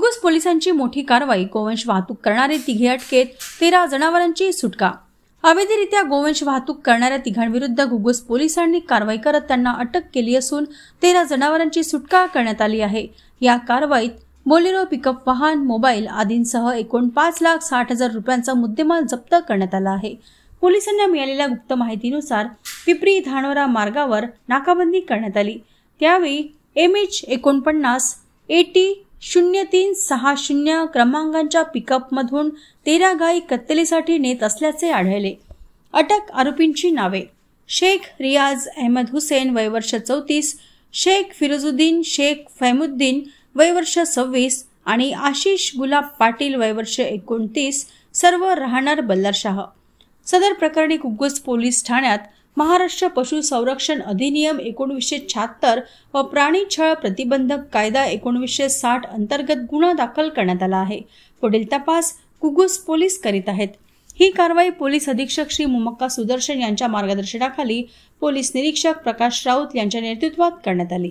घुगुस पोलिसांची मोठी कारवाई। गोवंश वाहतूक करणारे तिघे अटकेत, 13 जनावरांची सुटका। अवैधरित्या गोवंश वाहतूक करणाऱ्या तिघांविरुद्ध घुगुस पोलिसांनी कारवाई करत त्यांना अटक केली असून 13 जनावरांची सुटका करण्यात आली आहे। या कारवाईत बोलेरो, पिकअप वाहन, मोबाईल आदींसह एकूण 5,60,000 रुपयांचा मुद्देमाल जप्त करण्यात आला आहे। पोलिसांना मिळालेल्या गुप्त माहितीनुसार पिपरी धानोरा मार्गावर नाकाबंदी करण्यात आली। त्यावेळी MH49 AT 0360 क्रमांकाच्या पिकअप मधून 13 गायी कत्तलीसाठी नेत असल्याचे आढळले। अटक आरोपींची नावे: शेख रियाज अहमद हुसेन वय वर्ष 34, शेख फिरोजुद्दीन शेख फहमुद्दीन वय वर्ष 26 आणि आशिष गुलाब पाटील वय वर्ष 29, सर्व राहणार बल्लारशाह। सदर प्रकरणी घुगुस पोलीस ठाण्यात महाराष्ट्र पशु संरक्षण अधिनियम 1976 व प्राणी छळ प्रतिबंधक कायदा 1960 अंतर्गत गुन्हा दाखल करण्यात आला आहे। पुढील तपास घुगुस पोलीस करीत आहेत। ही कारवाई पोलीस अधीक्षक श्री मुमक्का सुदर्शन यांच्या मार्गदर्शनाखाली पोलीस निरीक्षक प्रकाश राऊत यांच्या नेतृत्वात करण्यात आली।